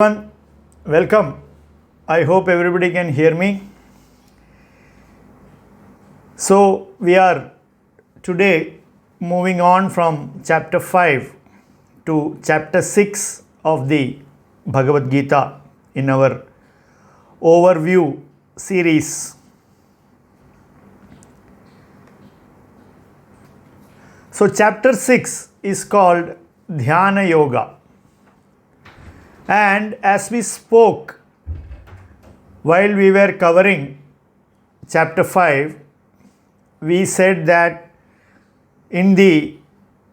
Everyone, welcome. I hope everybody can hear me. So, we are today moving on from chapter 5 to chapter 6 of the Bhagavad Gita in our overview series. So, chapter 6 is called Dhyana Yoga. And as we spoke while we were covering chapter 5, we said that in the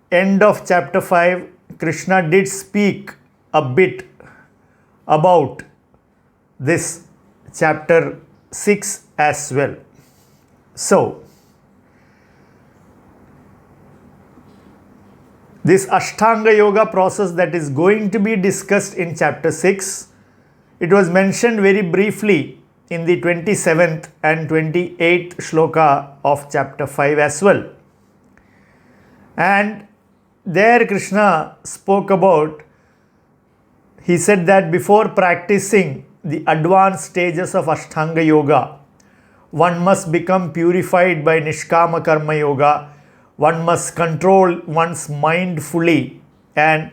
end of chapter 5, Krishna did speak a bit about this chapter 6 as well. So, this Ashtanga Yoga process that is going to be discussed in chapter 6, it was mentioned very briefly in the 27th and 28th shloka of chapter 5 as well. And there Krishna spoke about, he said that before practicing the advanced stages of Ashtanga Yoga, one must become purified by Nishkama Karma Yoga. One must control one's mind fully, and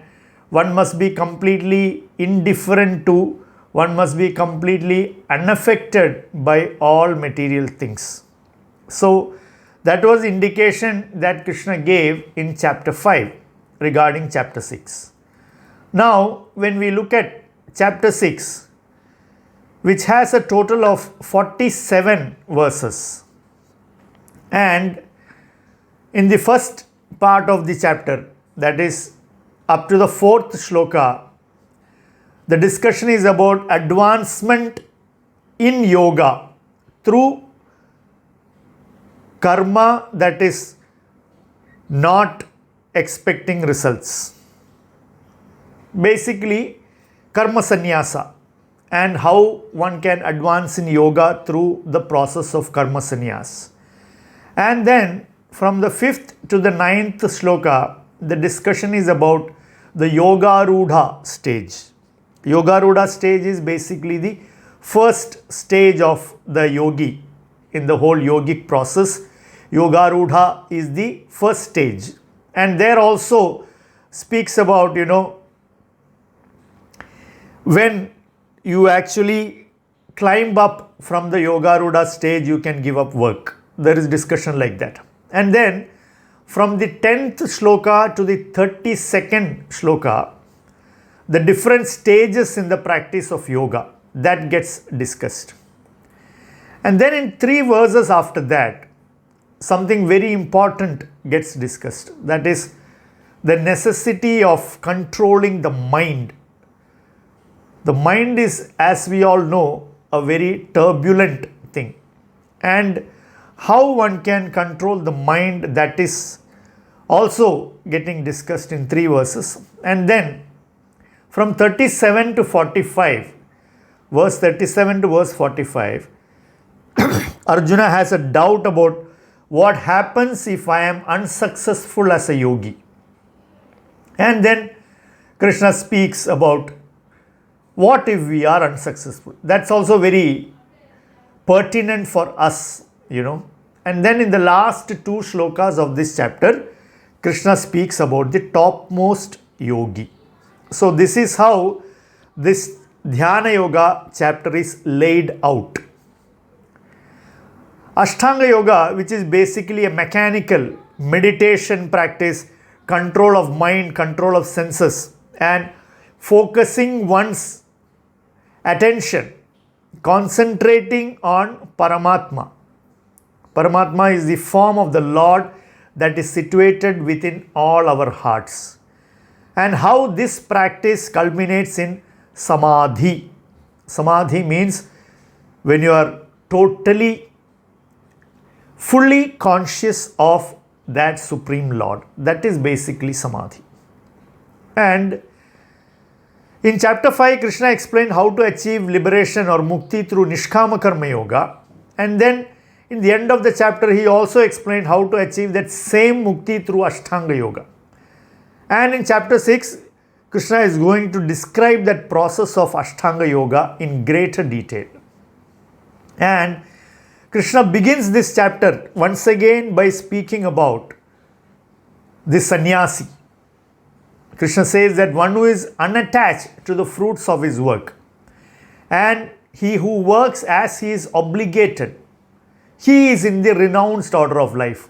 one must be completely indifferent to, one must be completely unaffected by all material things. So, that was indication that Krishna gave in chapter 5 regarding chapter 6. Now, when we look at chapter 6, which has a total of 47 verses, and in the first part of the chapter, that is up to the 4th shloka, the discussion is about advancement in yoga through karma that is not expecting results. Basically, karma sannyasa and how one can advance in yoga through the process of karma sannyas. And then from the 5th to the 9th shloka, the discussion is about the Yoga Rudha stage. Yoga Rudha stage is basically the first stage of the yogi in the whole yogic process. Yoga Rudha is the first stage. And there also speaks about, when you actually climb up from the Yoga Rudha stage, you can give up work. There is discussion like that. And then from the 10th shloka to the 32nd shloka, the different stages in the practice of yoga, that gets discussed. And then in 3 verses after that, something very important gets discussed. That is the necessity of controlling the mind. The mind is, as we all know, a very turbulent thing. And how one can control the mind, that is also getting discussed in 3 verses. And then from 37 to 45, verse 37 to verse 45, Arjuna has a doubt about what happens if I am unsuccessful as a yogi. And then Krishna speaks about what if we are unsuccessful. That's also very pertinent for us, And then in the last 2 shlokas of this chapter, Krishna speaks about the topmost yogi. So this is how this Dhyana Yoga chapter is laid out. Ashtanga Yoga, which is basically a mechanical meditation practice, control of mind, control of senses, and focusing one's attention, concentrating on Paramatma. Paramatma is the form of the Lord that is situated within all our hearts. And how this practice culminates in Samadhi. Samadhi means when you are totally, fully conscious of that Supreme Lord. That is basically Samadhi. And in chapter 5, Krishna explained how to achieve liberation or mukti through Nishkama Karma Yoga. And then in the end of the chapter, he also explained how to achieve that same mukti through Ashtanga Yoga. And in chapter 6, Krishna is going to describe that process of Ashtanga Yoga in greater detail. And Krishna begins this chapter once again by speaking about the sannyasi. Krishna says that one who is unattached to the fruits of his work, and he who works as he is obligated, he is in the renounced order of life.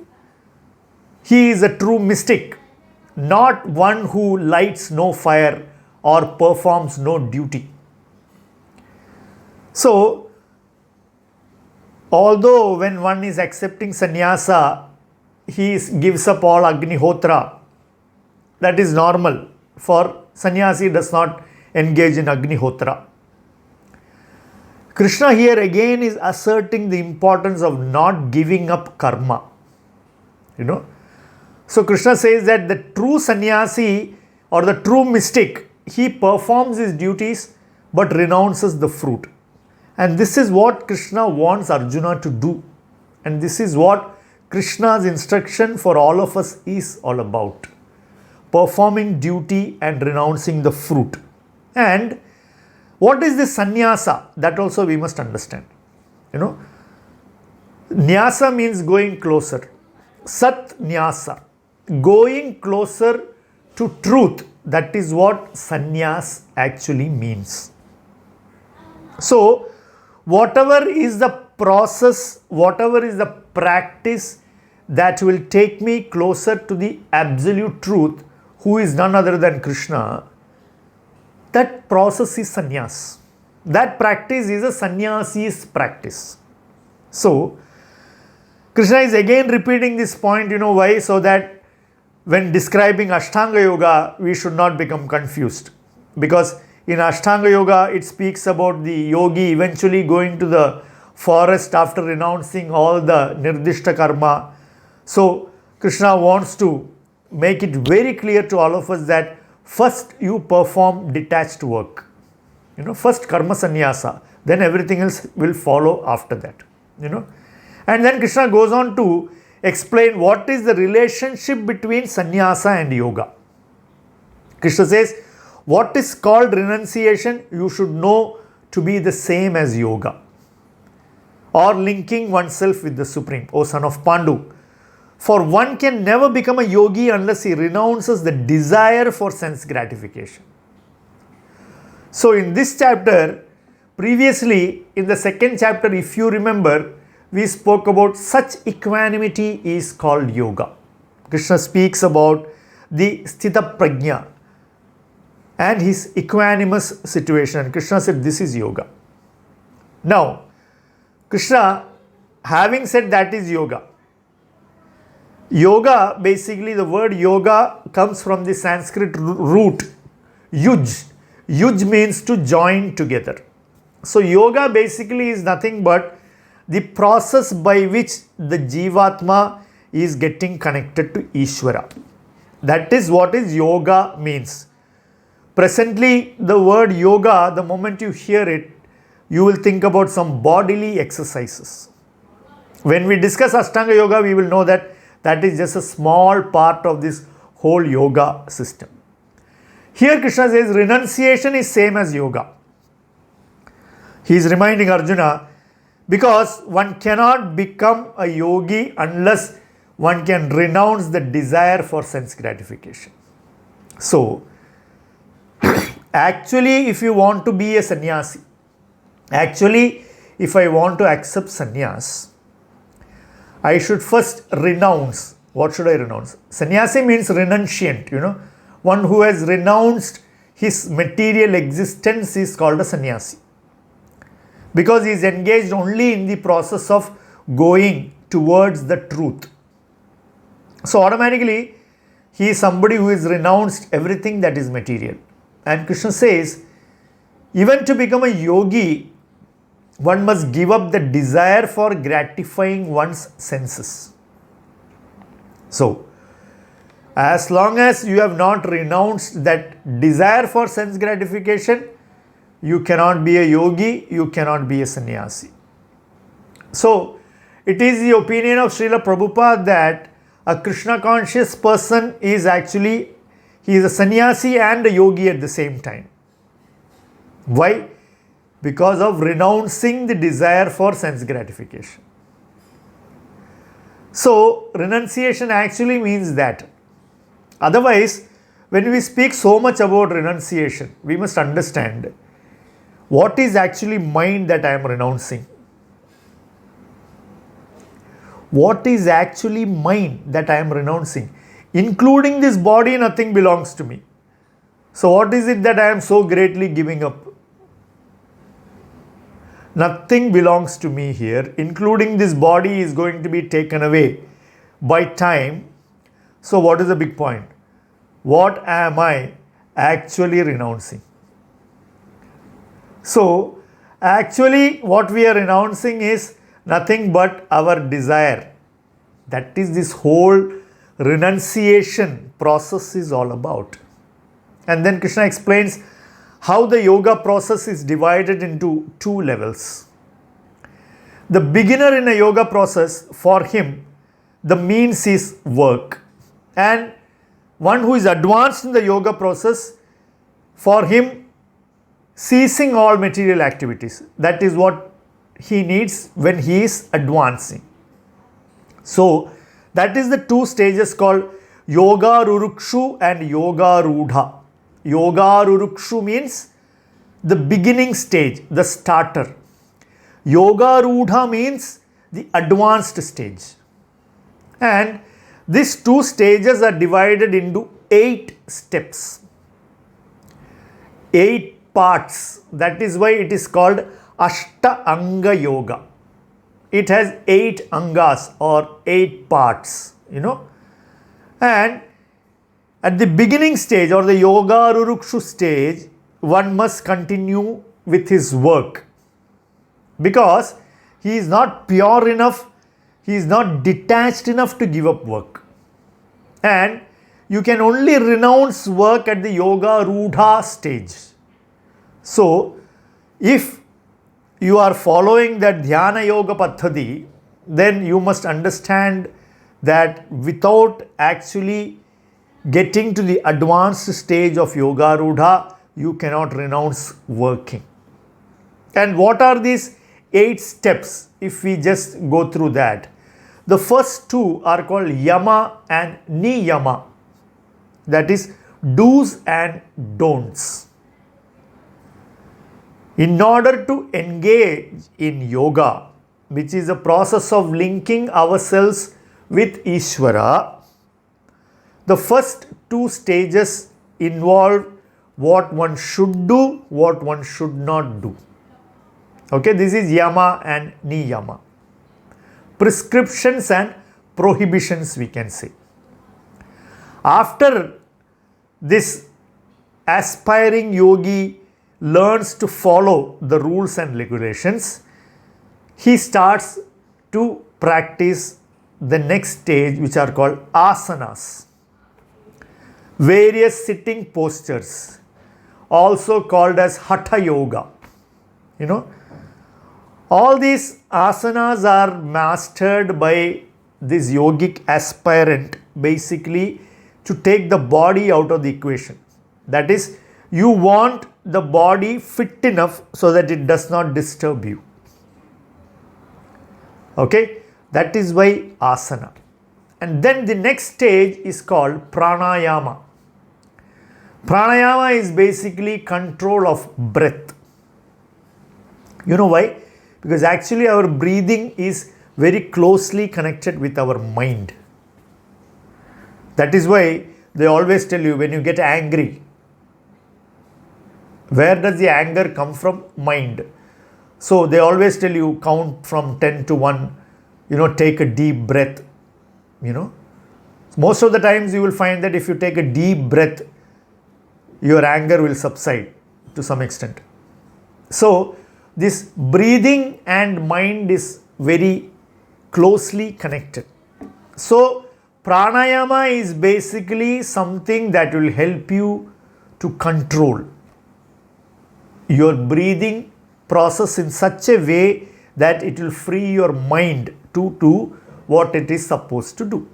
He is a true mystic, not one who lights no fire or performs no duty. So, although when one is accepting sannyasa, he gives up all Agnihotra, that is normal. For sannyasi does not engage in Agnihotra. Krishna here again is asserting the importance of not giving up karma. So Krishna says that the true sannyasi or the true mystic, he performs his duties but renounces the fruit. And this is what Krishna wants Arjuna to do. And this is what Krishna's instruction for all of us is all about. Performing duty and renouncing the fruit. And what is this sannyasa? That also we must understand. Nyasa means going closer. Sat nyasa. Going closer to truth. That is what sannyas actually means. So, whatever is the process, whatever is the practice that will take me closer to the absolute truth, who is none other than Krishna, that process is sannyas. That practice is a sannyasi's practice. So, Krishna is again repeating this point, why? So that when describing Ashtanga Yoga, we should not become confused. Because in Ashtanga Yoga, it speaks about the yogi eventually going to the forest after renouncing all the nirdishta karma. So, Krishna wants to make it very clear to all of us that first you perform detached work. First karma sannyasa, then everything else will follow after that. And then Krishna goes on to explain what is the relationship between sannyasa and yoga. Krishna says, what is called renunciation, you should know to be the same as yoga, or linking oneself with the Supreme, O son of Pandu. For one can never become a yogi unless he renounces the desire for sense gratification. So in this chapter, previously in the second chapter, if you remember, we spoke about such equanimity is called yoga. Krishna speaks about the sthita prajna and his equanimous situation. Krishna said this is yoga. Now, Krishna, having said that is yoga, yoga, basically the word yoga comes from the Sanskrit root yuj. Yuj means to join together. So yoga basically is nothing but the process by which the Jivatma is getting connected to Ishvara. That is what is yoga means. Presently, the word yoga, the moment you hear it, you will think about some bodily exercises. When we discuss Ashtanga Yoga, we will know that that is just a small part of this whole yoga system. Here Krishna says renunciation is same as yoga. He is reminding Arjuna, because one cannot become a yogi unless one can renounce the desire for sense gratification. So, actually if you want to be a sannyasi, if I want to accept sannyas, I should first renounce. What should I renounce? Sannyasi means renunciant, One who has renounced his material existence is called a sannyasi. Because he is engaged only in the process of going towards the truth. So automatically, he is somebody who has renounced everything that is material. And Krishna says, even to become a yogi, one must give up the desire for gratifying one's senses. So, as long as you have not renounced that desire for sense gratification, you cannot be a yogi, you cannot be a sannyasi. So, it is the opinion of Srila Prabhupada that a Krishna conscious person is actually He is a sannyasi and a yogi at the same time. Why? Because of renouncing the desire for sense gratification. So, renunciation actually means that. Otherwise, when we speak so much about renunciation, we must understand what is actually mind that I am renouncing. What is actually mine that I am renouncing? Including this body, nothing belongs to me. So, what is it that I am so greatly giving up? Nothing belongs to me here, including this body is going to be taken away by time. So, what is the big point? What am I actually renouncing? So, actually, what we are renouncing is nothing but our desire. That is this whole renunciation process is all about. And then Krishna explains how the yoga process is divided into two levels. The beginner in a yoga process, for him, the means is work. And one who is advanced in the yoga process, for him, ceasing all material activities. That is what he needs when he is advancing. So, that is the two stages called Yoga Rurukshu and Yoga Rudha. Yoga Rurukshu means the beginning stage, the starter. Yoga Rudha means the advanced stage. And these two stages are divided into 8 steps. 8 parts. That is why it is called Ashta Anga Yoga. It has 8 angas or 8 parts, And at the beginning stage or the Yoga Rurukshu stage, one must continue with his work because he is not pure enough, he is not detached enough to give up work. And you can only renounce work at the Yoga Rudha stage. So, if you are following that Dhyana Yoga Paddhati, then you must understand that without actually getting to the advanced stage of Yoga Rudha, you cannot renounce working. And what are these 8 steps if we just go through that? The first 2 are called Yama and Niyama. That is do's and don'ts. In order to engage in yoga, which is a process of linking ourselves with Ishvara, the first 2 stages involve what one should do, what one should not do. Okay, this is Yama and Niyama. Prescriptions and prohibitions, we can say. After this aspiring yogi learns to follow the rules and regulations, he starts to practice the next stage, which are called asanas. Various sitting postures, also called as Hatha Yoga. All these asanas are mastered by this yogic aspirant, basically to take the body out of the equation. That is, you want the body fit enough so that it does not disturb you. Okay, that is why asana. And then the next stage is called pranayama. Pranayama is basically control of breath. You know why? Because actually our breathing is very closely connected with our mind. That is why they always tell you when you get angry, where does the anger come from? Mind. So they always tell you count from 10 to 1, take a deep breath, Most of the times you will find that if you take a deep breath, your anger will subside to some extent. So this breathing and mind is very closely connected. So pranayama is basically something that will help you to control your breathing process in such a way that it will free your mind to do what it is supposed to do.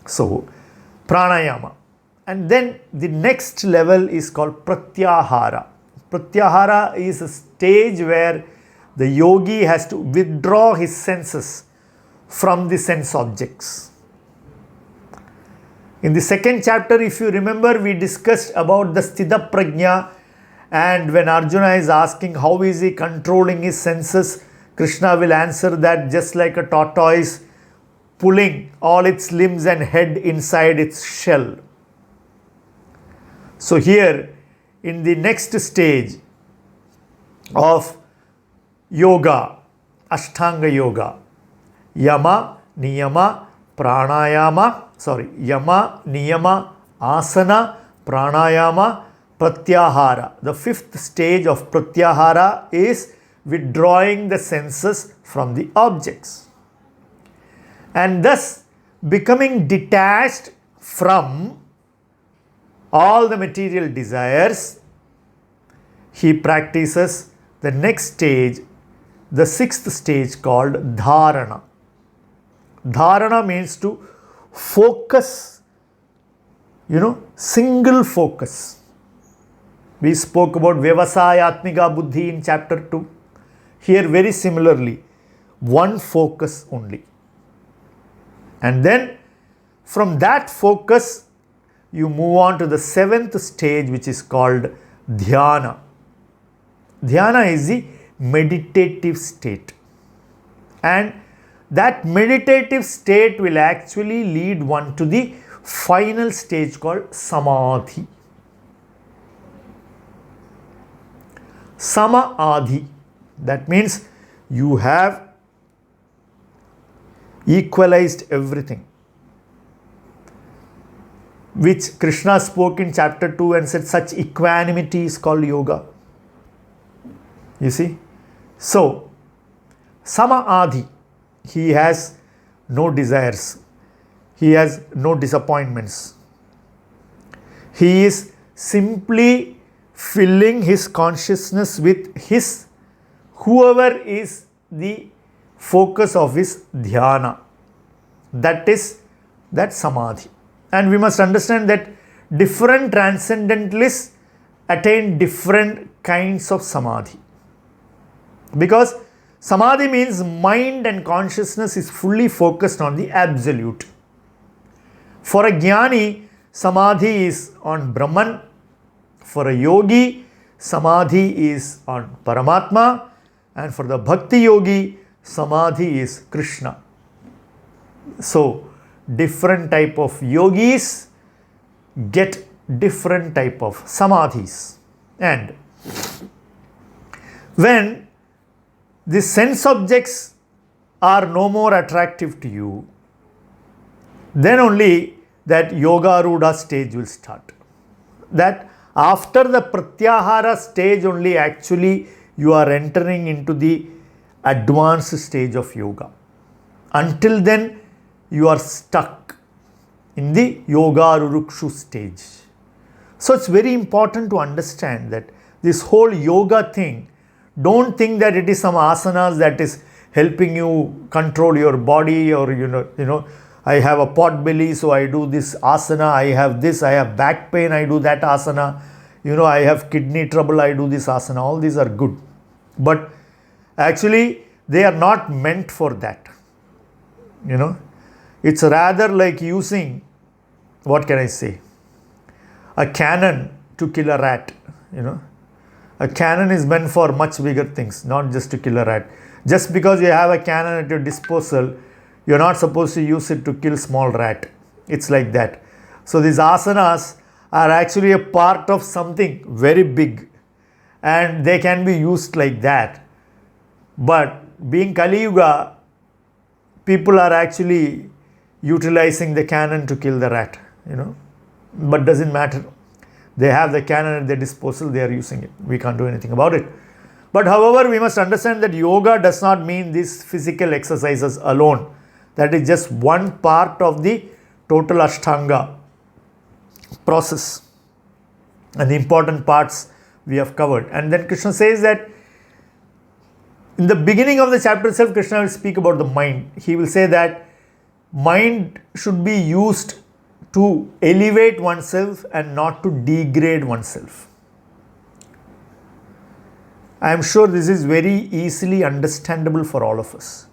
So, pranayama. And then the next level is called Pratyahara. Pratyahara is a stage where the yogi has to withdraw his senses from the sense objects. In the second chapter, if you remember, we discussed about the Sthita Prajna, and when Arjuna is asking how is he controlling his senses, Krishna will answer that just like a tortoise pulling all its limbs and head inside its shell. So here in the next stage of yoga, Ashtanga yoga, Yama, Niyama, Asana, Pranayama, Pratyahara. The fifth stage of Pratyahara is withdrawing the senses from the objects and thus becoming detached from all the material desires. He practices the next stage, the sixth stage called Dharana. Dharana means to focus, single focus. We spoke about Vyavasayatmika Buddhi in chapter 2. Here very similarly, one focus only. And then from that focus, you move on to the seventh stage, which is called Dhyana. Dhyana is the meditative state. And that meditative state will actually lead one to the final stage called Samadhi. Samadhi. That means you have equalized everything, which Krishna spoke in chapter 2 and said such equanimity is called yoga. You see? So, Samadhi, he has no desires. He has no disappointments. He is simply filling his consciousness with his, whoever is the focus of his dhyana. That is that Samadhi. And we must understand that different transcendentalists attain different kinds of Samadhi. Because Samadhi means mind and consciousness is fully focused on the absolute. For a jnani, Samadhi is on Brahman. For a yogi, Samadhi is on Paramatma. And for the Bhakti yogi, Samadhi is Krishna. So, different type of yogis get different type of Samadhis. And when the sense objects are no more attractive to you, then only that Yogarudha stage will start. That after the Pratyahara stage only actually you are entering into the advanced stage of yoga. Until then you are stuck in the Yogarurukshu stage. So it's very important to understand that this whole yoga thing, don't think that it is some asanas that is helping you control your body, or I have a pot belly, so I do this asana. I have this, I have back pain, I do that asana. I have kidney trouble, I do this asana. All these are good. But actually, they are not meant for that. It's rather like using, what can I say, a cannon to kill a rat. A cannon is meant for much bigger things, not just to kill a rat. Just because you have a cannon at your disposal, you're not supposed to use it to kill small rat. It's like that. So these asanas are actually a part of something very big, and they can be used like that. But being Kali Yuga, people are actually utilizing the cannon to kill the rat, but doesn't matter. They have the cannon at their disposal, they are using it. We can't do anything about it. But however, we must understand that yoga does not mean these physical exercises alone. That is just one part of the total Ashtanga process. And the important parts we have covered. And then Krishna says that in the beginning of the chapter itself, Krishna will speak about the mind. He will say that mind should be used to elevate oneself and not to degrade oneself. I am sure this is very easily understandable for all of us.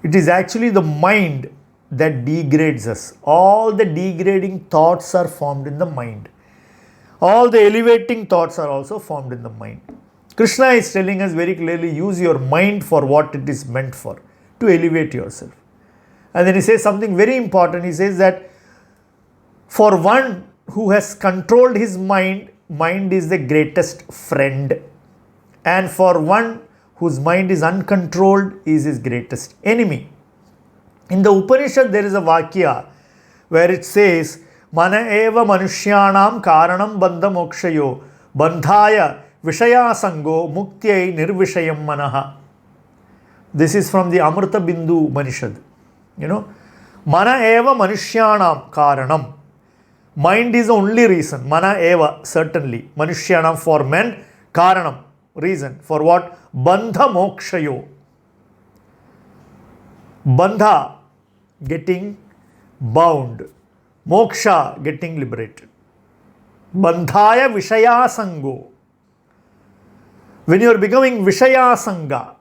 It is actually the mind that degrades us. All the degrading thoughts are formed in the mind. All the elevating thoughts are also formed in the mind. Krishna is telling us very clearly, use your mind for what it is meant for, to elevate yourself. And then he says something very important. He says that for one who has controlled his mind, mind is the greatest friend. And for one whose mind is uncontrolled, is his greatest enemy. In the Upanishad, there is a Vakya where it says, Mana eva manushyanam karanam bandha mokshayo bandhaya vishaya sango muktyai nirvishayam manaha. This is from the Amrita Bindu Upanishad. Mana eva manushyanam karanam. Mind is the only reason. Mana eva, certainly. Manushyanam for men, karanam, reason. For what? Bandha mokshayo. Bandha, getting bound. Moksha, getting liberated. Bandhaya vishaya sango. When you are becoming vishaya sanga,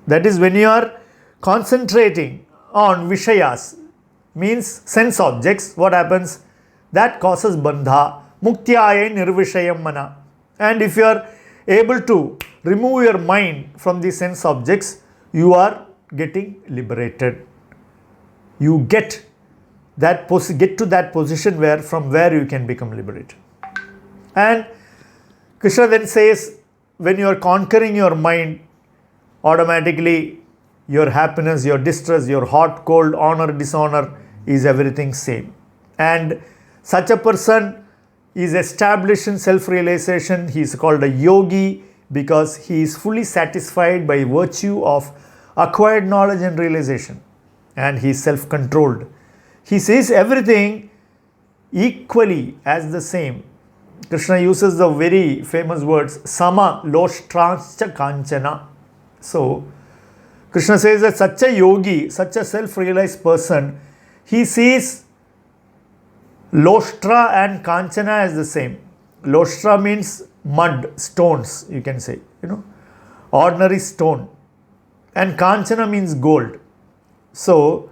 that is when you are concentrating on vishayas, means sense objects, what happens? That causes bandha. Muktyaya nirvishayam mana. And if you are able to remove your mind from the sense objects, you are getting liberated. You get to that position from where you can become liberated. And Krishna then says, when you are conquering your mind, automatically your happiness, your distress, your hot, cold, honor, dishonor is everything same. And such a person is established in self-realization. He is called a yogi because he is fully satisfied by virtue of acquired knowledge and realization. And he is self-controlled. He sees everything equally as the same. Krishna uses the very famous words, sama loshtranscha kanchana. So, Krishna says that such a yogi, such a self-realized person, he sees loshtra and kanchana as the same. Loshtra means mud, stones, you can say, ordinary stone. And kanchana means gold. So,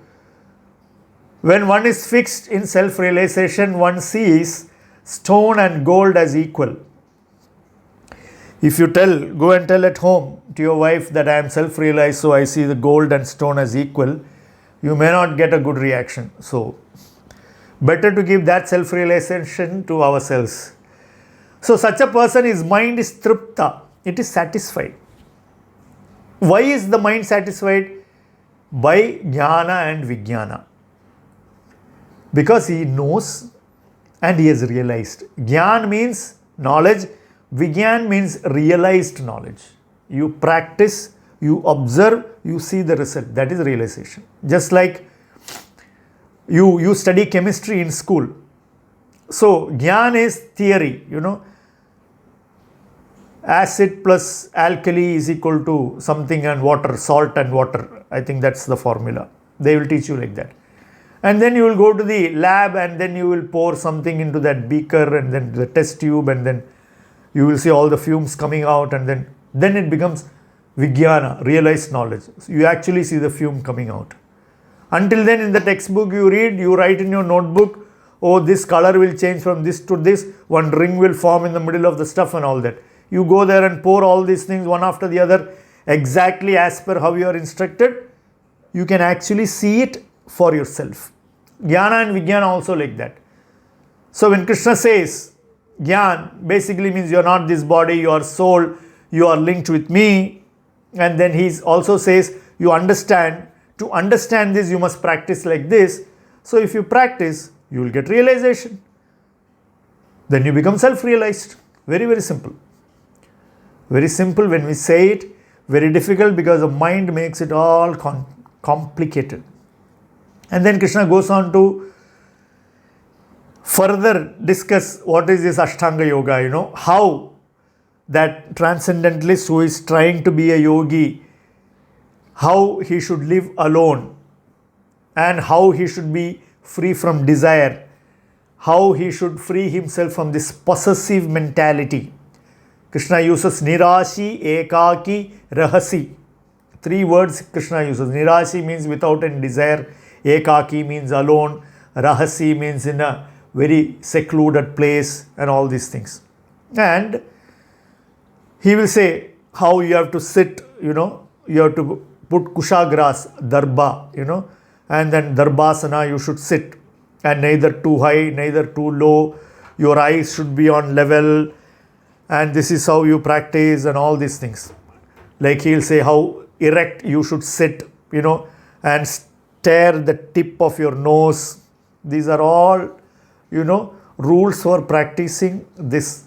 when one is fixed in self-realization, one sees stone and gold as equal. If you go and tell at home to your wife that I am self-realized, so I see the gold and stone as equal, you may not get a good reaction. So, better to give that self-realization to ourselves. So, such a person, his mind is tripta, it is satisfied. Why is the mind satisfied? By jnana and vijnana. Because he knows and he has realized. Jnana means knowledge, vijnana means realized knowledge. You practice, you observe, you see the result. That is realization. Just like you study chemistry in school. So, jnana is theory, acid plus alkali is equal to something and water, salt and water. I think that's the formula. They will teach you like that. And then you will go to the lab and then you will pour something into that beaker and then the test tube and then you will see all the fumes coming out and then it becomes vijnana, realized knowledge. So you actually see the fume coming out. Until then in the textbook you read, you write in your notebook, oh this color will change from this to this, one ring will form in the middle of the stuff and all that. You go there and pour all these things one after the other exactly as per how you are instructed. You can actually see it for yourself. Jnana and Vijnana also like that. So when Krishna says Jnana basically means you are not this body, you are soul, you are linked with me. And then he also says you understand. To understand this you must practice like this. So if you practice, you will get realization. Then you become self-realized. Very, very simple. Very simple when we say it. Very difficult because the mind makes it all complicated. And then Krishna goes on to further discuss what is this Ashtanga Yoga, how that transcendentalist who is trying to be a yogi, how he should live alone and how he should be free from desire, how he should free himself from this possessive mentality. Krishna uses Nirashi, Ekaki, Rahasi. 3 words Krishna uses. Nirashi means without any desire, Ekaki means alone, Rahasi means in a very secluded place, and all these things. And he will say how you have to sit, you have to put kushagras, darba, and then darbasana you should sit, and neither too high, neither too low. Your eyes should be on level, and this is how you practice, and all these things. Like he'll say how erect you should sit, and stare the tip of your nose. These are all, rules for practicing this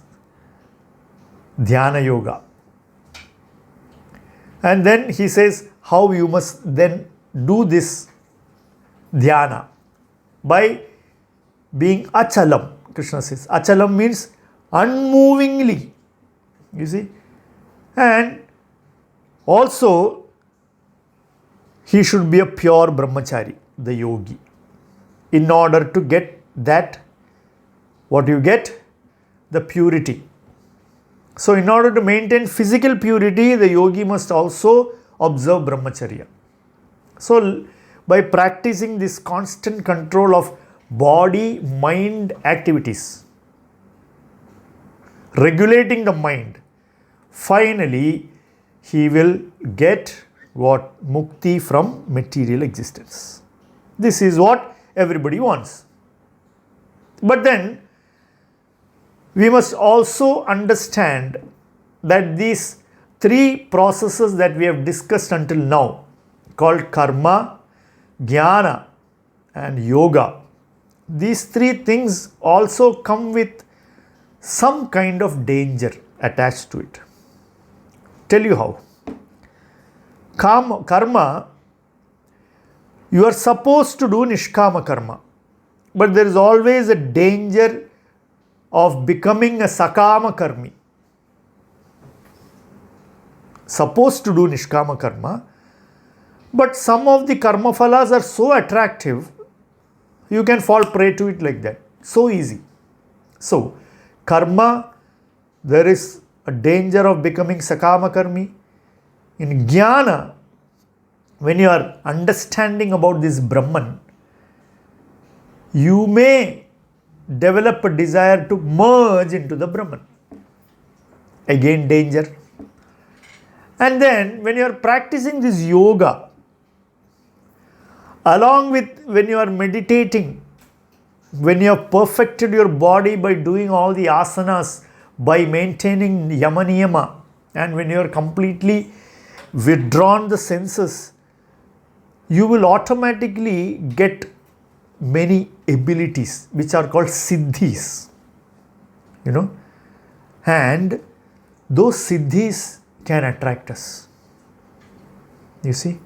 dhyana yoga. And then he says how you must then do this dhyana by being achalam. Krishna says achalam means unmovingly, you see. And also he should be a pure brahmachari, the yogi. In order to get that, what you get? The purity. So in order to maintain physical purity, the yogi must also observe brahmacharya. So by practicing this constant control of body, mind activities, regulating the mind, finally he will get what? Mukti from material existence. This is what everybody wants. But then we must also understand that these 3 processes that we have discussed until now, called karma, jnana and yoga, these 3 things also come with some kind of danger attached to it. Tell you how. Karma, you are supposed to do nishkama karma, but there is always a danger of becoming a sakama karmi. Supposed to do nishkama karma, but some of the karma phalas are so attractive, you can fall prey to it like that. So easy. So, karma, there is a danger of becoming sakama karmi. In jnana, when you are understanding about this Brahman, you may develop a desire to merge into the Brahman. Again, danger. And then when you are practicing this yoga, along with when you are meditating, when you have perfected your body by doing all the asanas, by maintaining yama niyama, and when you are completely withdrawn the senses, you will automatically get many abilities which are called siddhis, and those siddhis can attract us. You see?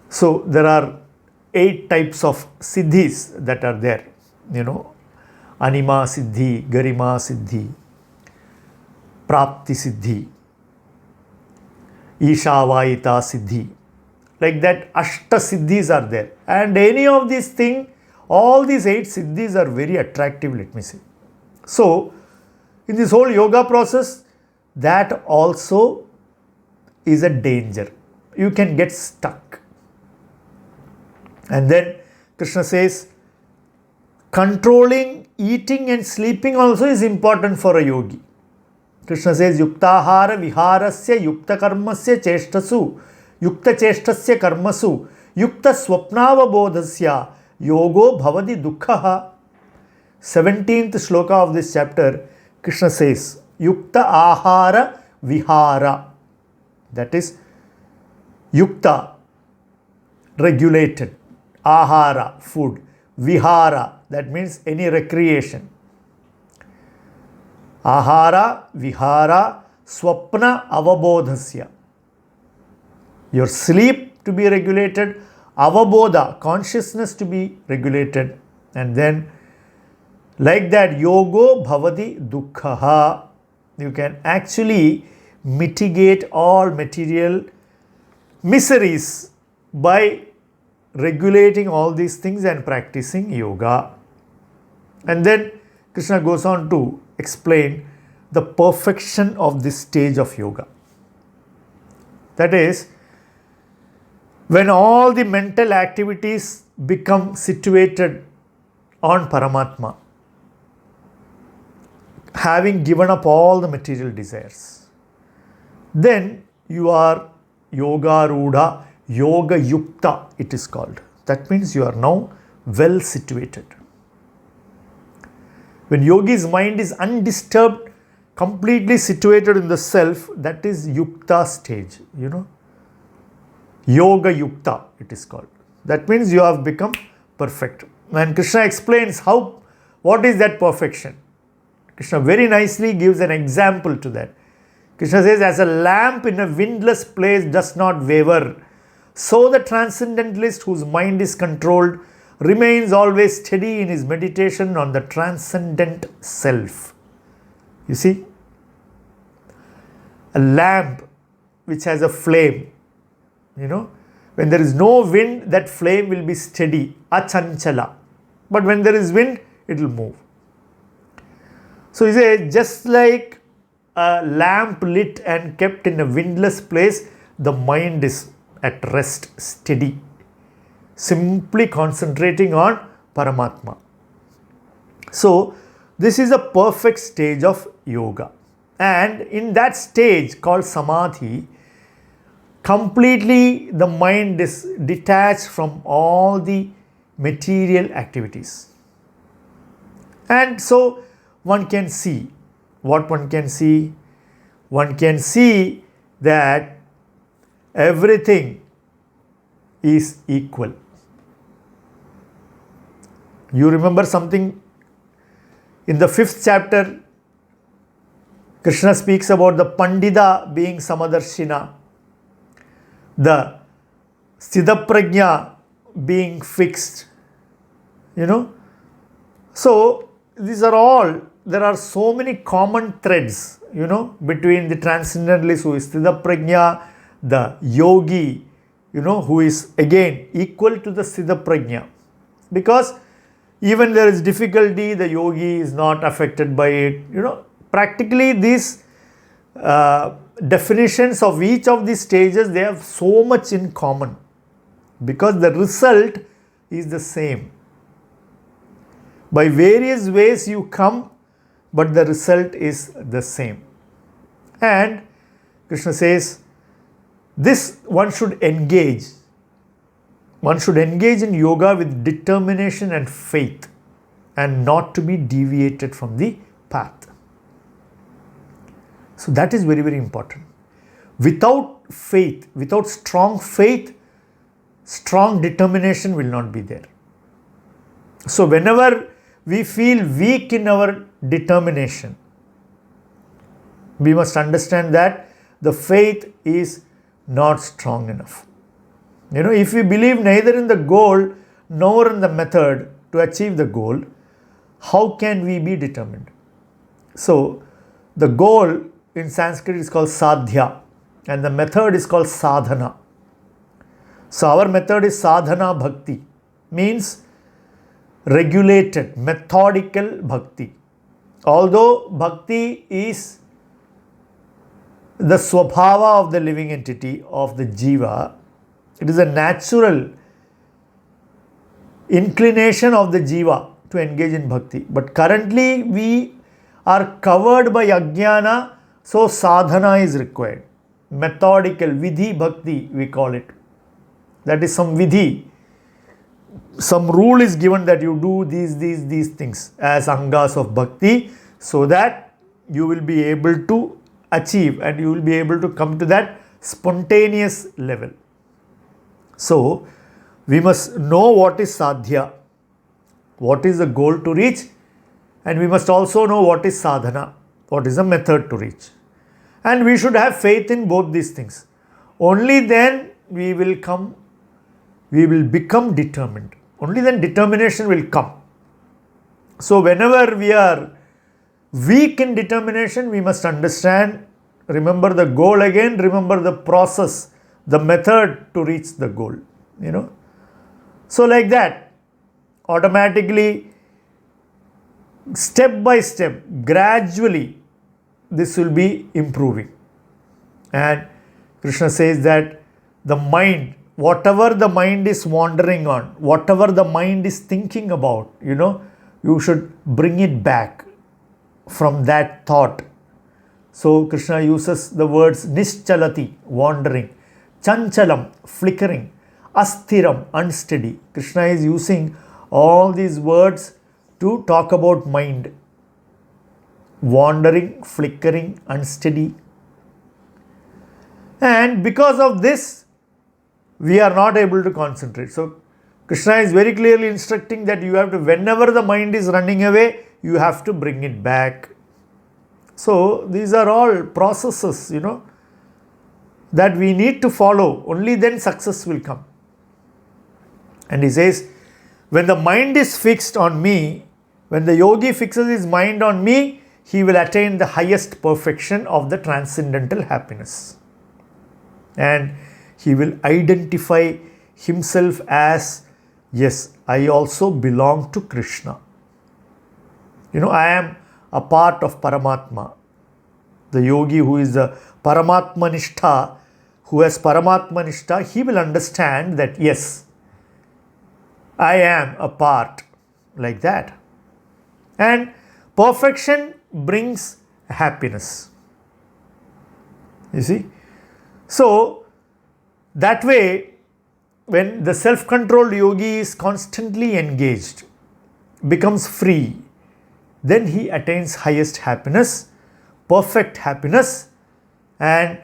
So there are 8 types of siddhis that are there, anima siddhi, garima siddhi, prapti siddhi, ishavaita siddhi. Like that, ashta siddhis are there. And any of these things, all these 8 siddhis are very attractive, let me say. So, in this whole yoga process, that also is a danger. You can get stuck. And then Krishna says, controlling eating and sleeping also is important for a yogi. Krishna says, yuktahara viharasya yukta karmasya cheshtasu yukta cheshtasya karmasu yukta swapnavabodhasya yogo bhavati dukkhaha. 17th shloka of this chapter, Krishna says, yukta ahara vihara. That is, yukta, regulated, ahara, food, vihara, that means any recreation. Ahara, vihara, swapna avabodhasya. Your sleep to be regulated, avabodha, consciousness to be regulated, and then like that, yogo bhavati dukkhaha. You can actually mitigate all material miseries by regulating all these things and practicing yoga. And then Krishna goes on to explain the perfection of this stage of yoga. That is, when all the mental activities become situated on Paramatma, having given up all the material desires, then you are yoga rudha, yoga yukta it is called. That means you are now well situated. When yogi's mind is undisturbed, completely situated in the self, that is yukta stage, yoga yukta it is called. That means you have become perfect. And Krishna explains what is that perfection. Krishna very nicely gives an example to that. Krishna says, as a lamp in a windless place does not waver, so the transcendentalist whose mind is controlled remains always steady in his meditation on the transcendent self. You see, a lamp which has a flame, when there is no wind, that flame will be steady, achanchala. But when there is wind, it will move. So he says, just like a lamp lit and kept in a windless place, the mind is at rest, steady, simply concentrating on Paramatma. So this is a perfect stage of yoga. And in that stage called Samadhi, completely the mind is detached from all the material activities. And so one can see, what one can see? One can see that everything is equal. You remember something in the 5th chapter, Krishna speaks about the Pandita being Samadarshina, the Siddhaprajna being fixed, So these are all, there are so many common threads, between the transcendentalist who is Siddhaprajna, the yogi, who is again equal to the Siddhaprajna. Because even there is difficulty, the yogi is not affected by it. Practically these definitions of each of these stages, they have so much in common because the result is the same. By various ways you come, but the result is the same. And Krishna says, this one should engage. One should engage in yoga with determination and faith and not to be deviated from the path. So that is very, very important. Without faith, without strong faith, strong determination will not be there. So whenever we feel weak in our determination, we must understand that the faith is not strong enough. If we believe neither in the goal nor in the method to achieve the goal, how can we be determined? So the goal in Sanskrit is called sadhya and the method is called sadhana. So our method is sadhana bhakti, means regulated, methodical bhakti. Although bhakti is the swabhava of the living entity of the jiva, it is a natural inclination of the jiva to engage in bhakti. But currently we are covered by ajnana, so sadhana is required. Methodical, vidhi bhakti we call it. That is some vidhi. Some rule is given that you do these things as angas of bhakti so that you will be able to achieve and you will be able to come to that spontaneous level. So we must know what is sadhya, what is the goal to reach, and we must also know what is sadhana, what is the method to reach. And we should have faith in both these things. Only then we will become determined. Only then determination will come. So whenever we are weak in determination, we must understand, remember the goal again, remember the process, the method to reach the goal. So like that, automatically, step by step, gradually, this will be improving. And Krishna says that the mind, whatever the mind is wandering on, whatever the mind is thinking about, you should bring it back from that thought. So Krishna uses the words nischalati, wandering, chanchalam, flickering, asthiram, unsteady. Krishna is using all these words to talk about mind. Wandering, flickering, unsteady. And because of this, we are not able to concentrate. So Krishna is very clearly instructing that you have to, whenever the mind is running away, you have to bring it back. So these are all processes, that we need to follow. Only then success will come. And he says, when the mind is fixed on me, when the yogi fixes his mind on me, he will attain the highest perfection of the transcendental happiness. And he will identify himself as, yes, I also belong to Krishna. I am a part of Paramatma. The yogi who is the Paramatma Nishtha, who has Paramatma Nishtha, he will understand that, yes, I am a part, like that. And perfection brings happiness. You see? So, that way, when the self-controlled yogi is constantly engaged, becomes free, then he attains highest happiness, perfect happiness, and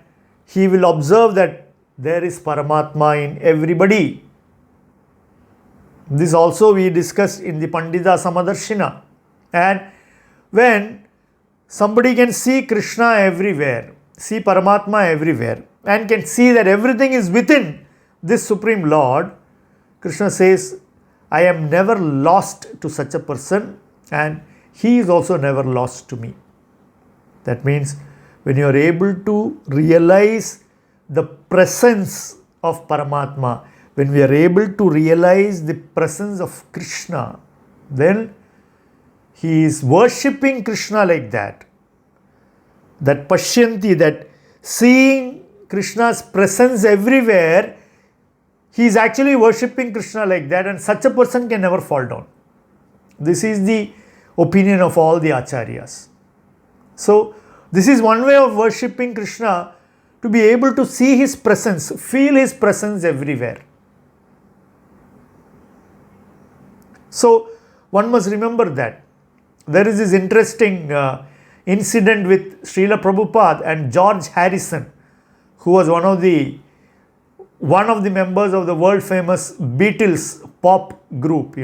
he will observe that there is Paramatma in everybody. This also we discussed in the Pandita Samadarshina. And when somebody can see Krishna everywhere, see Paramatma everywhere, and can see that everything is within this Supreme Lord, Krishna says, I am never lost to such a person, and he is also never lost to me. That means when you are able to realize the presence of Paramatma, when we are able to realize the presence of Krishna, then he is worshipping Krishna like that. That Pashyanti, that seeing Krishna's presence everywhere, he is actually worshipping Krishna like that, and such a person can never fall down. This is the opinion of all the acharyas. So, this is one way of worshipping Krishna, to be able to see his presence, feel his presence everywhere. So, one must remember that. There is this interesting incident with Srila Prabhupada and George Harrison, who was one of the members of the world famous Beatles pop group,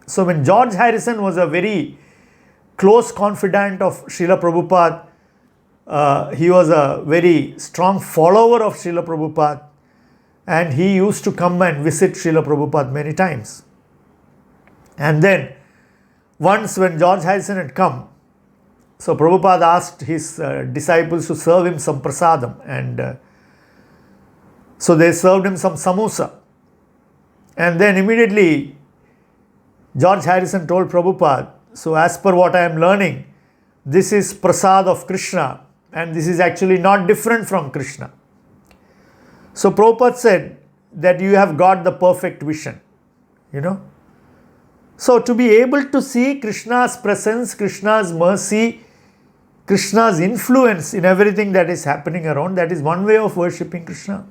So when George Harrison was a very close confidant of Srila Prabhupada, he was a very strong follower of Srila Prabhupada, and he used to come and visit Srila Prabhupada many times. And then once when George Harrison had come, so Prabhupada asked his disciples to serve him some prasadam, and so they served him some samosa. And then immediately George Harrison told Prabhupada, so as per what I am learning, this is prasad of Krishna, and this is actually not different from Krishna. So Prabhupada said that you have got the perfect vision, So to be able to see Krishna's presence, Krishna's mercy, Krishna's influence in everything that is happening around, that is one way of worshipping Krishna.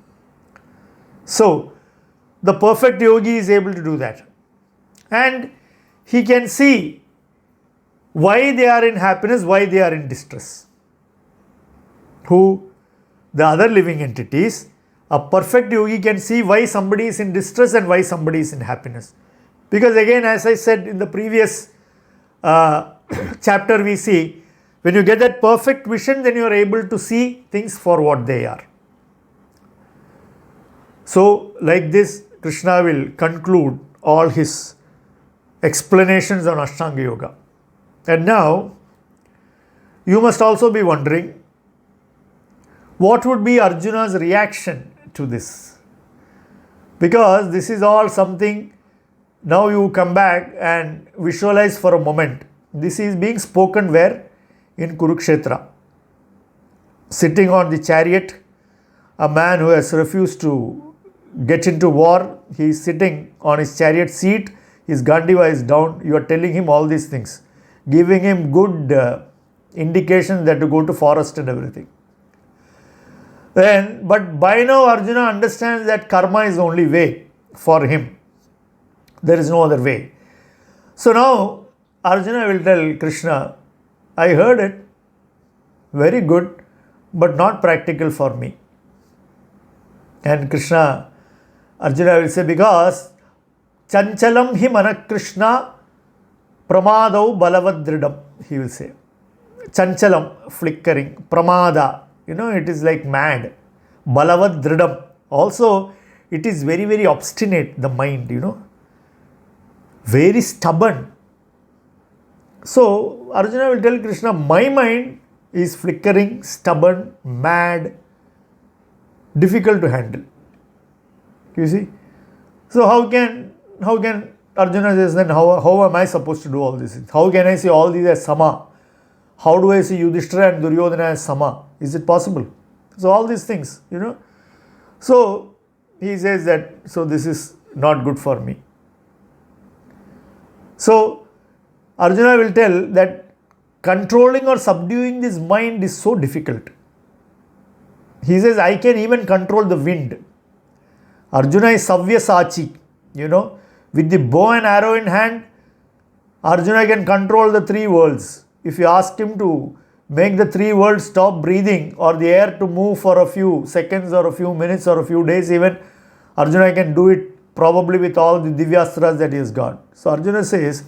So the perfect yogi is able to do that. And he can see why they are in happiness, why they are in distress. Who, the other living entities, a perfect yogi can see why somebody is in distress and why somebody is in happiness. Because again, as I said in the previous chapter, we see, when you get that perfect vision, then you are able to see things for what they are. So, like this, Krishna will conclude all his explanations on Ashtanga Yoga. And now, you must also be wondering, what would be Arjuna's reaction to this? Because this is all something, now you come back and visualize for a moment. This is being spoken where? In Kurukshetra. Sitting on the chariot, a man who has refused to get into war, he is sitting on his chariot seat, his Gandiva is down, you are telling him all these things, giving him good indications that to go to forest and everything. Then, but by now Arjuna understands that karma is the only way for him. There is no other way. So now Arjuna will tell Krishna, I heard it, very good, but not practical for me. And Arjuna will say, because chanchalam hi mana Krishna pramadau balavadridam, he will say. Chanchalam, flickering, pramada, it is like mad. Balavadridam, also it is very, very obstinate, the mind, very stubborn. So Arjuna will tell Krishna, my mind is flickering, stubborn, mad, difficult to handle. You see? So how can Arjuna says, then how am I supposed to do all these things? How can I see all these as sama? How do I see Yudhishthira and Duryodhana as sama? Is it possible? So all these things, So he says that, so this is not good for me. So Arjuna will tell that controlling or subduing this mind is so difficult. He says, I can even control the wind. Arjuna is Savyasachi, with the bow and arrow in hand, Arjuna can control the three worlds. If you ask him to make the three worlds stop breathing or the air to move for a few seconds or a few minutes or a few days even, Arjuna can do it probably with all the Divyastras that he has got. So Arjuna says,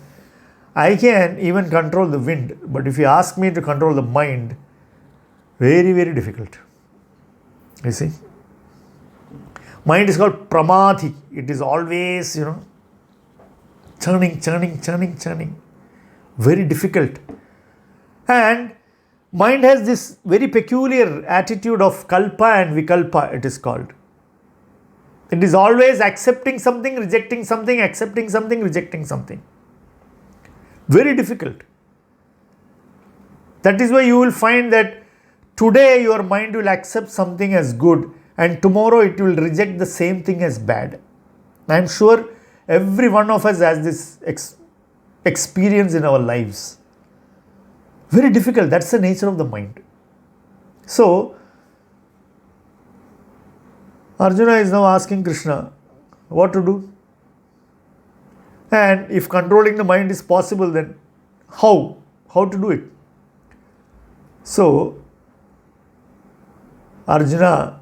I can even control the wind, but if you ask me to control the mind, very, very difficult. You see? Mind is called pramadhi. It is always, churning. Very difficult. And mind has this very peculiar attitude of kalpa and vikalpa, it is called. It is always accepting something, rejecting something, accepting something, rejecting something. Very difficult. That is why you will find that today your mind will accept something as good and tomorrow it will reject the same thing as bad. I am sure every one of us has this experience in our lives. Very difficult. That's the nature of the mind. So, Arjuna is now asking Krishna what to do. And if controlling the mind is possible, then how? How to do it? So, Arjuna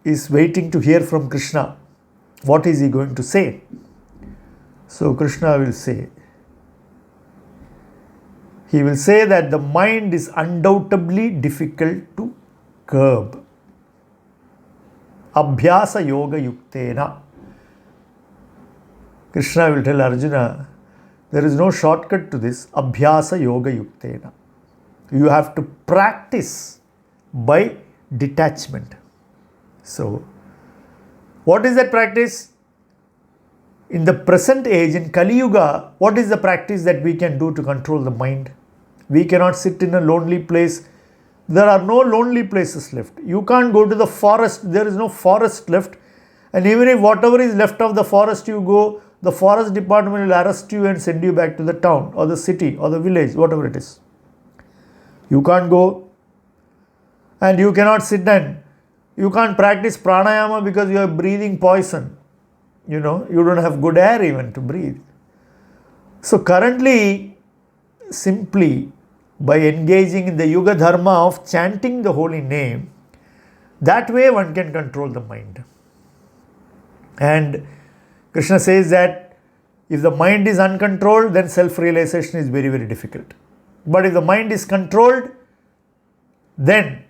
is waiting to hear from Krishna. What is he going to say? So, Krishna will say, he will say that the mind is undoubtedly difficult to curb. Abhyasa yoga yuktena. Krishna will tell Arjuna, there is no shortcut to this. Abhyasa yoga yuktena. You have to practice by detachment. So, what is that practice? In the present age, in Kali Yuga, what is the practice that we can do to control the mind? We cannot sit in a lonely place. There are no lonely places left. You can't go to the forest. There is no forest left. And even if whatever is left of the forest you go, the forest department will arrest you and send you back to the town or the city or the village, whatever it is. You can't go and you cannot sit and you can't practice pranayama because you are breathing poison. You don't have good air even to breathe. So currently, simply by engaging in the Yuga Dharma of chanting the holy name, that way one can control the mind. And Krishna says that if the mind is uncontrolled, then self-realization is very, very difficult. But if the mind is controlled, then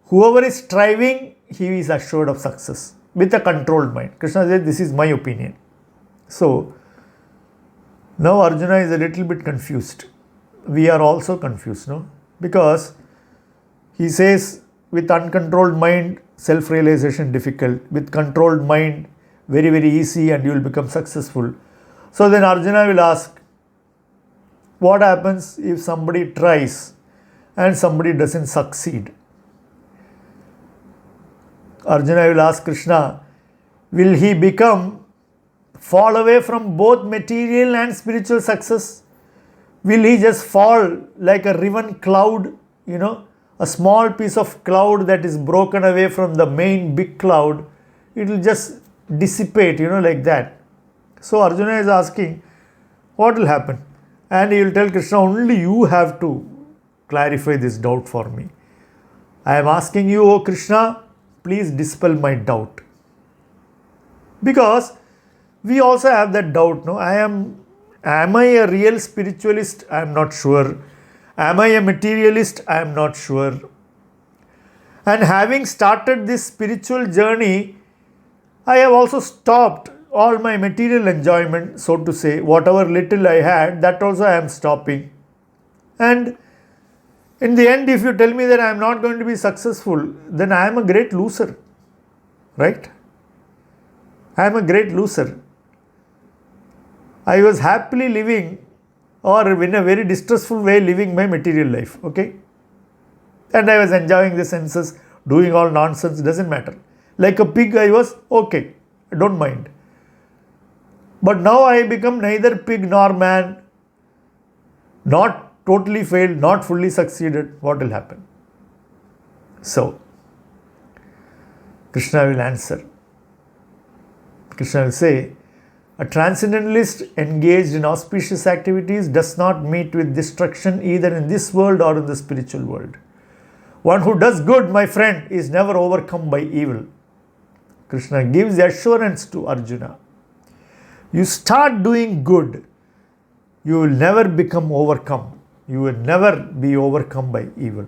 whoever is striving, he is assured of success with a controlled mind. Krishna says, this is my opinion. So, now Arjuna is a little bit confused. We are also confused, no? Because he says, with uncontrolled mind, self-realization difficult. With controlled mind, very, very easy and you will become successful. So then Arjuna will ask, what happens if somebody tries and somebody doesn't succeed? Arjuna will ask Krishna, will he fall away from both material and spiritual success? Will he just fall like a riven cloud, a small piece of cloud that is broken away from the main big cloud? It will just dissipate, like that. So Arjuna is asking, what will happen? And he will tell Krishna, only you have to clarify this doubt for me. I am asking you, O Krishna, please dispel my doubt. Because we also have that doubt, no? Am I a real spiritualist? I am not sure. Am I a materialist? I am not sure. And having started this spiritual journey, I have also stopped all my material enjoyment, so to say. Whatever little I had, that also I am stopping. And in the end, if you tell me that I am not going to be successful, then I am a great loser. Right? I am a great loser. I was happily living, or in a very distressful way, living my material life. Okay? And I was enjoying the senses, doing all nonsense, doesn't matter. Like a pig, I was okay. I don't mind. But now I become neither pig nor man, not totally failed, not fully succeeded. What will happen? So, Krishna will answer. Krishna will say, a transcendentalist engaged in auspicious activities does not meet with destruction either in this world or in the spiritual world. One who does good, my friend, is never overcome by evil. Krishna gives assurance to Arjuna. You start doing good, you will never become overcome. You will never be overcome by evil.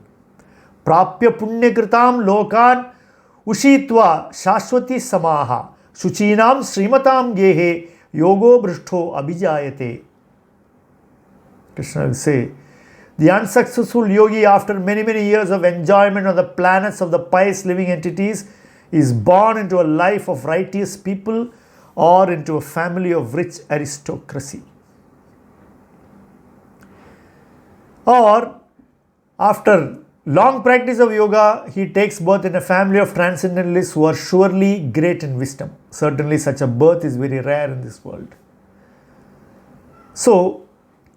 Prapya punyakritam lokan ushitva shashwati samaha shuchinam srimatam gehe yogo brishto abhijayate. Krishna will say, the unsuccessful yogi, after many, many years of enjoyment on the planets of the pious living entities, is born into a life of righteous people or into a family of rich aristocracy. Or after long practice of yoga, he takes birth in a family of transcendentalists who are surely great in wisdom. Certainly such a birth is very rare in this world. So,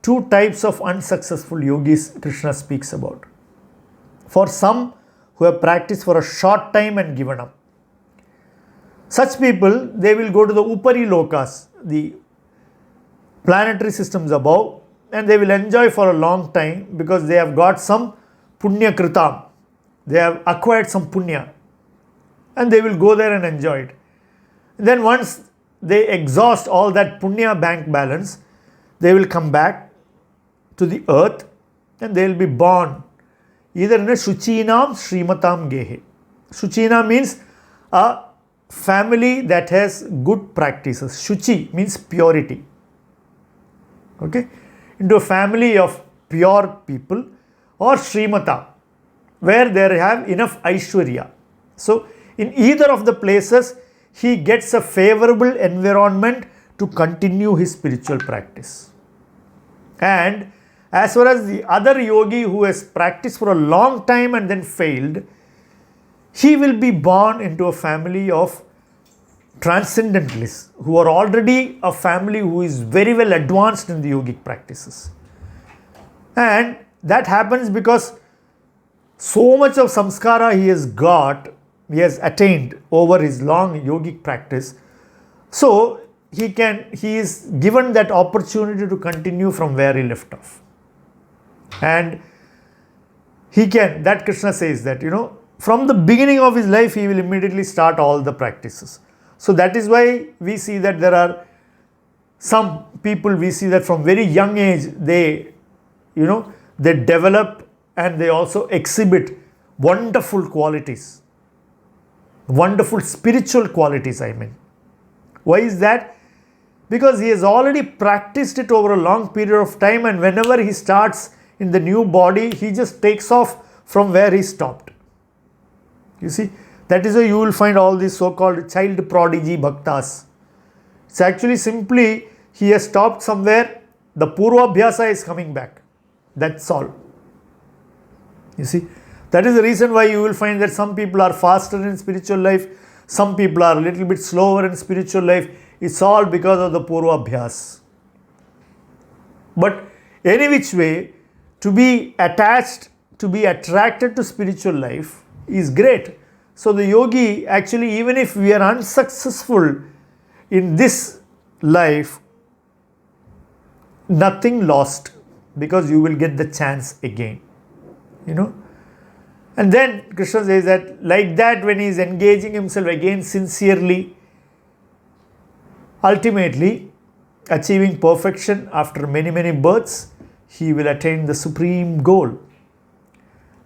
two types of unsuccessful yogis Krishna speaks about. For some who have practiced for a short time and given up. Such people, they will go to the Upari Lokas, the planetary systems above, and they will enjoy for a long time because they have got some punya kritam. They have acquired some punya and they will go there and enjoy it. And then once they exhaust all that punya bank balance, they will come back to the earth and they will be born either in a Shuchinam Srimatam Gehe. Shuchina means a family that has good practices. Shuchi means purity. Okay? Into a family of pure people, or Srimata, where they have enough Aishwarya. So, in either of the places, he gets a favorable environment to continue his spiritual practice. And as far as the other yogi who has practiced for a long time and then failed, he will be born into a family of transcendentalists who are already a family who is very well advanced in the yogic practices. And that happens because so much of samskara he has attained over his long yogic practice. So he is given that opportunity to continue from where he left off. And that Krishna says that, from the beginning of his life, he will immediately start all the practices. So that is why we see that there are some people, we see that from very young age, they develop and they also exhibit wonderful qualities, wonderful spiritual qualities, I mean. Why is that? Because he has already practiced it over a long period of time, and whenever he starts in the new body, he just takes off from where he stopped. You see, that is why you will find all these so-called child prodigy bhaktas. It's actually simply he has stopped somewhere, the Purva Abhyasa is coming back. That's all. You see, that is the reason why you will find that some people are faster in spiritual life, some people are a little bit slower in spiritual life. It's all because of the Purva Abhyas. But any which way, to be attached, to be attracted to spiritual life is great. So the yogi actually, even if we are unsuccessful in this life, nothing lost, because you will get the chance again. You know. And then Krishna says that like that, when he is engaging himself again sincerely, ultimately achieving perfection after many, many births, he will attain the supreme goal.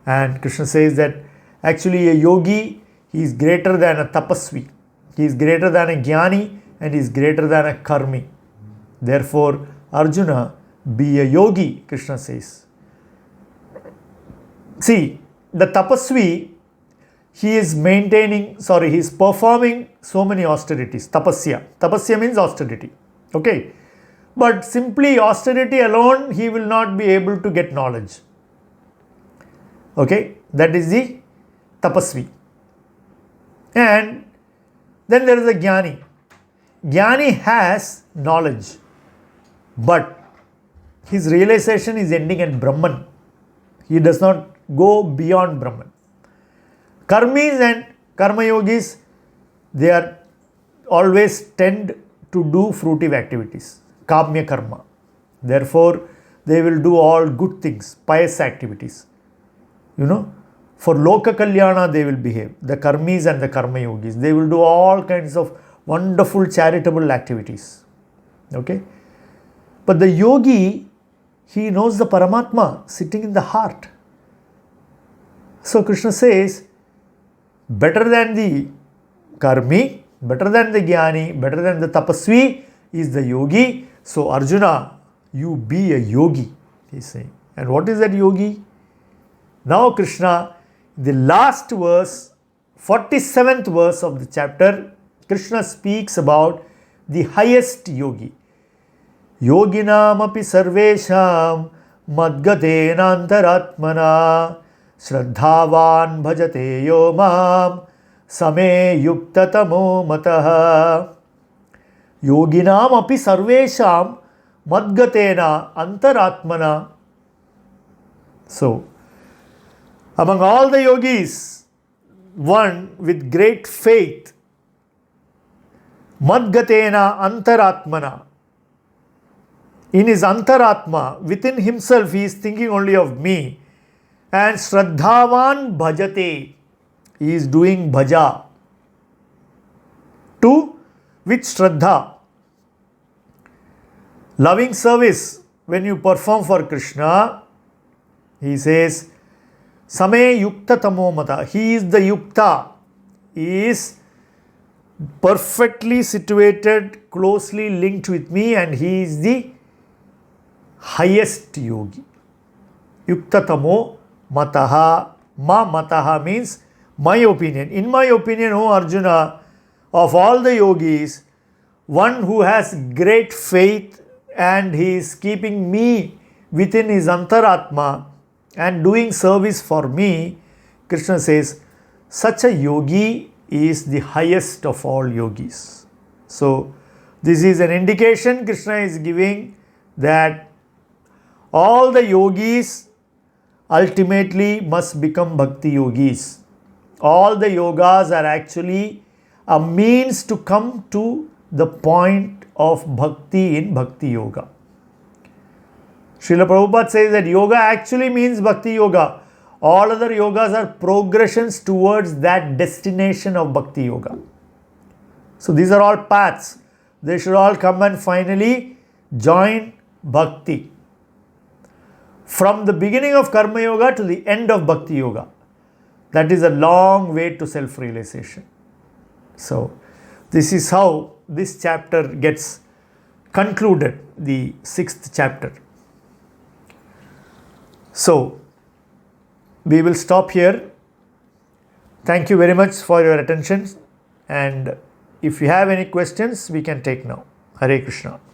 And Krishna says that actually a yogi, he is greater than a tapasvi, he is greater than a jnani, and he is greater than a karmi. Therefore, Arjuna, be a yogi, Krishna says. See, the tapasvi, he is performing so many austerities. Tapasya. Tapasya means austerity. Okay. But simply austerity alone, he will not be able to get knowledge. Okay. That is the tapasvi. And then there is a jnani. Jnani has knowledge, but his realization is ending at Brahman. He does not go beyond Brahman. Karmis and karma yogis, they are always tend to do fruitive activities, kamya karma. Therefore, they will do all good things, pious activities. You know, for loka kalyana they will behave. The karmis and the karma yogis, they will do all kinds of wonderful charitable activities. Okay. But the yogi, he knows the Paramatma sitting in the heart. So Krishna says, better than the karmi, better than the jnani, better than the tapasvi is the yogi. So Arjuna, you be a yogi, he is saying. And what is that yogi? Now Krishna, the last verse, 47th verse of the chapter, Krishna speaks about the highest yogi. Yoginam api sarvesham madgatena antaratmana Shraddhavan bhajate yo mam same yuktatamo matah. Yoginam api sarvesham madgatena antaratmana. So, among all the yogis, one with great faith, madgatena antaratmana. In his antaratma, within himself, he is thinking only of me. And Shraddhavan bhajate, he is doing bhaja. To with Shraddha. Loving service, when you perform for Krishna, he says, Same yukta tamo mata. He is the yukta. He is perfectly situated, closely linked with me, and he is the highest yogi. Yukta tamo mataha. Ma mataha means my opinion. In my opinion, O Arjuna, of all the yogis, one who has great faith and he is keeping me within his antaratma and doing service for me, Krishna says, such a yogi is the highest of all yogis. So, this is an indication Krishna is giving that all the yogis ultimately must become bhakti yogis. All the yogas are actually a means to come to the point of bhakti in bhakti yoga. Srila Prabhupada says that yoga actually means bhakti yoga. All other yogas are progressions towards that destination of bhakti yoga. So these are all paths. They should all come and finally join bhakti. From the beginning of karma yoga to the end of bhakti yoga. That is a long way to self-realization. So this is how this chapter gets concluded, the 6th chapter. So we will stop here. Thank you very much for your attention, and if you have any questions, we can take now. Hare Krishna.